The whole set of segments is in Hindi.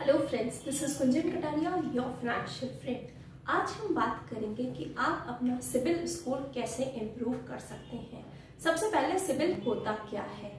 Hello friends, this is Kunjan Kataria, your financial friend. आज हम बात करेंगे कि आप अपना सिबिल स्कोर कैसे इम्प्रूव कर सकते हैं। सबसे पहले सिबिल होता क्या है।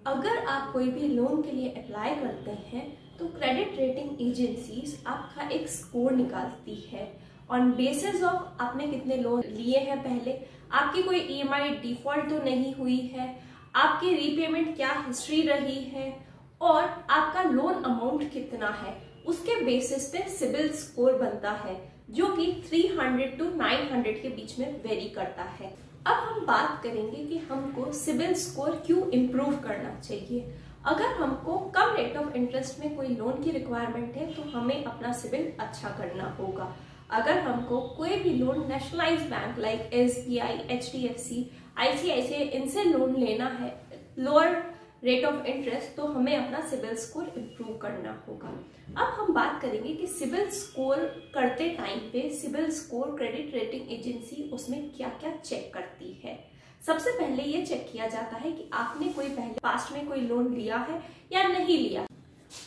अगर आप कोई भी लोन के लिए अप्लाई करते हैं तो क्रेडिट रेटिंग एजेंसीज आपका एक स्कोर निकालती है ऑन बेसिस ऑफ आपने कितने लोन लिए हैं, पहले आपकी कोई ईएमआई डिफॉल्ट तो नहीं हुई है, आपकी रीपेमेंट क्या हिस्ट्री रही है और आपका लोन अमाउंट कितना है। उसके बेसिस पे सिबिल स्कोर बनता है जो कि 300 to 900 के बीच में वेरी करता है। अब हम बात करेंगे कि हमको सिबिल स्कोर क्यों इम्प्रूव करना चाहिए। अगर हमको कम रेट ऑफ इंटरेस्ट में कोई लोन की रिक्वायरमेंट है तो हमें अपना सिबिल अच्छा करना होगा। अगर हमको कोई भी loan nationalise bank like SBI, HDFC, ICICI इनसे लोन लेना है लोअर रेट ऑफ इंटरेस्ट, तो हमें अपना सिबिल स्कोर इम्प्रूव करना होगा। अब हम बात करेंगे कि सिबिल स्कोर करते टाइम पे CIBIL score credit rating agency उसमें क्या क्या चेक करती है। सबसे पहले ये चेक किया जाता है कि आपने कोई पहले पास्ट में कोई लोन लिया है या नहीं लिया।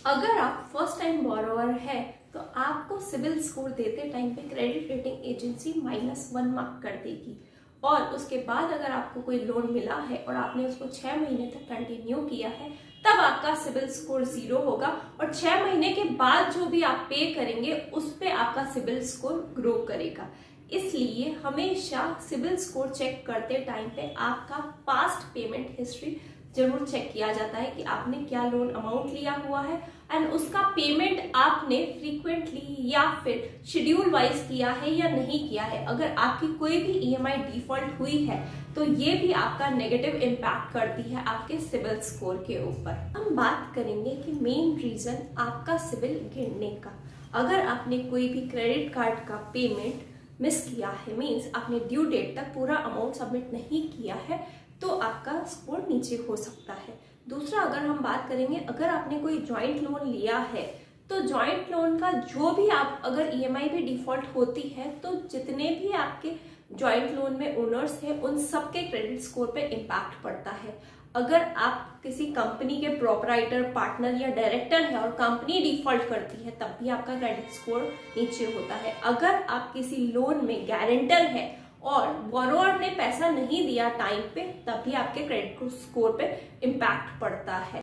अगर आप फर्स्ट टाइम बोरोवर है तो आपको सिबिल स्कोर देते टाइम पे क्रेडिट रेटिंग एजेंसी -1 मार्क कर देगी और उसके बाद अगर आपको कोई लोन मिला है और आपने उसको 6 महीने तक कंटिन्यू किया है तब आपका सिबिल स्कोर 0 होगा और 6 महीने के बाद जो भी आप पे करेंगे उस पे आपका सिबिल स्कोर ग्रो करेगा। इसलिए हमेशा सिबिल स्कोर चेक करते टाइम पे आपका पास्ट पेमेंट हिस्ट्री जरूर चेक किया जाता है कि आपने क्या लोन अमाउंट लिया हुआ है एंड उसका पेमेंट आपने फ्रीक्वेंटली या फिर शेड्यूल वाइज किया है या नहीं किया है। अगर आपकी कोई भी ईएमआई डिफॉल्ट हुई है तो ये भी आपका नेगेटिव इम्पैक्ट करती है आपके सिबिल स्कोर के ऊपर। हम बात करेंगे कि मेन रीजन आपका सिबिल गिरने का। अगर आपने कोई भी क्रेडिट कार्ड का पेमेंट मिस किया है, मीन्स आपने ड्यू डेट तक पूरा अमाउंट सबमिट नहीं किया है, तो आपका स्कोर नीचे हो सकता है। दूसरा, अगर हम बात करेंगे अगर आपने कोई जॉइंट लोन लिया है तो जॉइंट लोन का जो भी आप अगर ईएमआई भी डिफॉल्ट होती है तो जितने भी आपके जॉइंट लोन में ओनर्स हैं उन सबके क्रेडिट स्कोर पे इम्पैक्ट पड़ता है। अगर आप किसी कंपनी के प्रोपराइटर, पार्टनर या डायरेक्टर है और कंपनी डिफॉल्ट करती है तब भी आपका क्रेडिट स्कोर नीचे होता है। अगर आप किसी लोन में गारंटर है और बोरोवर ने पैसा नहीं दिया टाइम पे तब भी आपके क्रेडिट स्कोर पे इम्पैक्ट पड़ता है।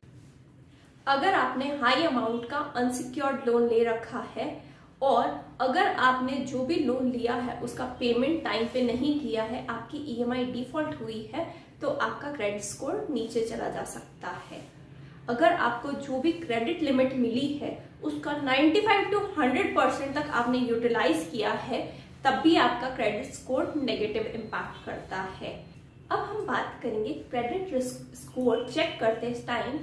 अगर आपने हाई अमाउंट का अनसिक्योर्ड लोन ले रखा है और अगर आपने जो भी लोन लिया है उसका पेमेंट टाइम पे नहीं किया है, आपकी ईएमआई डिफॉल्ट हुई है, तो आपका क्रेडिट स्कोर नीचे चला जा सकता है। अगर आपको जो भी क्रेडिट लिमिट मिली है उसका 95 to 100% तक आपने यूटिलाइज किया है तब भी आपका क्रेडिट स्कोर नेगेटिव इम्पैक्ट करता है। अब हम बात करेंगे क्रेडिट रिस्क स्कोर चेक करते टाइम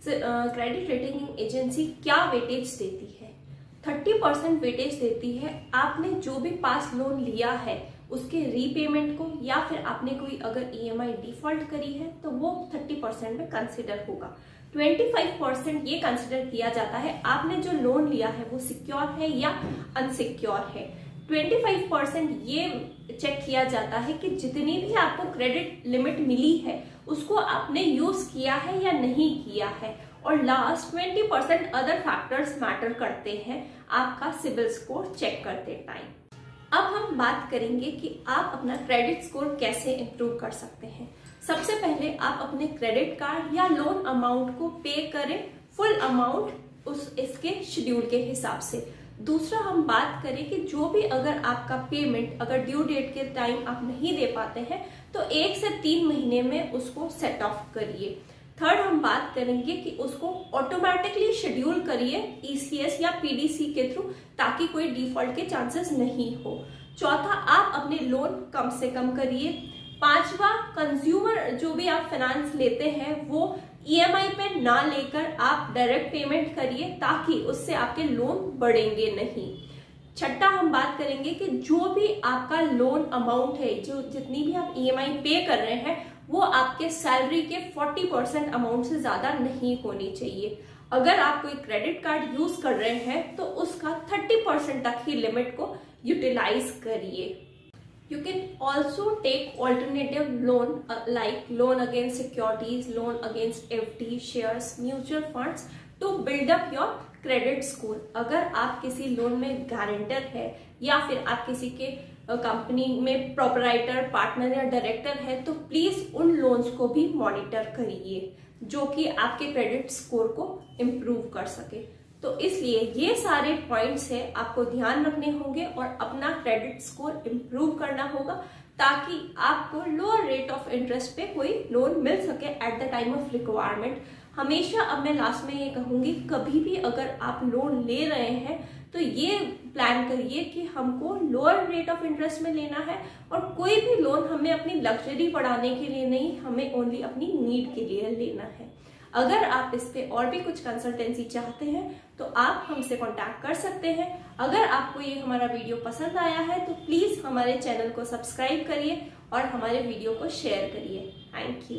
क्रेडिट रेटिंग एजेंसी क्या वेटेज देती है। 30% वेटेज देती है आपने जो भी पास लोन लिया है उसके रीपेमेंट को, या फिर आपने कोई अगर ईएमआई डिफॉल्ट करी है तो वो 30% में कंसिडर होगा। 25% ये कंसिडर किया जाता है आपने जो लोन लिया है वो सिक्योर है या अनसिक्योर है। 25% ये चेक किया जाता है कि जितनी भी आपको क्रेडिट लिमिट मिली है उसको आपने यूज किया है या नहीं किया है। और लास्ट 20% अदर फैक्टर्स मैटर करते हैं आपका सिबिल स्कोर चेक करते टाइम। अब हम बात करेंगे कि आप अपना क्रेडिट स्कोर कैसे इम्प्रूव कर सकते हैं। सबसे पहले आप अपने क्रेडिट कार्ड या लोन अमाउंट को पे करें, फुल अमाउंट इसके शेड्यूल के हिसाब से। दूसरा, हम बात करें कि जो भी अगर आपका पेमेंट अगर ड्यू डेट के टाइम आप नहीं दे पाते हैं तो 1 से 3 महीने में उसको सेट ऑफ करिए। थर्ड, हम बात करेंगे कि उसको ऑटोमेटिकली शेड्यूल करिए ईसीएस या पीडीसी के थ्रू ताकि कोई डिफॉल्ट के चांसेस नहीं हो। चौथा, आप अपने लोन कम से कम करिए। पांचवा, कंज्यूमर जो भी आप फाइनेंस लेते हैं वो ईएमआई पे ना लेकर आप डायरेक्ट पेमेंट करिए ताकि उससे आपके लोन बढ़ेंगे नहीं। छठा, हम बात करेंगे कि जो भी आपका लोन अमाउंट है, जो जितनी भी आप ईएमआई पे कर रहे हैं वो आपके सैलरी के 40% अमाउंट से ज्यादा नहीं होनी चाहिए। अगर आप कोई क्रेडिट कार्ड यूज कर रहे हैं तो उसका 30% तक ही लिमिट को यूटिलाइज करिए। You can also take alternative loan like loan against securities, loan against FD, shares, mutual funds to build up your credit score. अगर आप किसी लोन में गारंटर है या फिर आप किसी के कंपनी में प्रोपराइटर, पार्टनर या डायरेक्टर है, तो प्लीज उन लोन्स को भी मॉनिटर करिए जो कि आपके क्रेडिट स्कोर को इम्प्रूव कर सके। तो इसलिए ये सारे पॉइंट्स है आपको ध्यान रखने होंगे और अपना क्रेडिट स्कोर इम्प्रूव करना होगा ताकि आपको लोअर रेट ऑफ इंटरेस्ट पे कोई लोन मिल सके at the time of requirement. हमेशा अब मैं लास्ट में ये कहूंगी, कभी भी अगर आप लोन ले रहे हैं तो ये प्लान करिए कि हमको लोअर रेट ऑफ इंटरेस्ट में लेना है और कोई भी लोन हमें अपनी लग्जरी बढ़ाने के लिए नहीं, हमें ओनली अपनी नीड के लिए लेना है। अगर आप इस पे और भी कुछ कंसल्टेंसी चाहते हैं तो आप हमसे कांटेक्ट कर सकते हैं। अगर आपको ये हमारा वीडियो पसंद आया है तो प्लीज हमारे चैनल को सब्सक्राइब करिए और हमारे वीडियो को शेयर करिए। Thank you.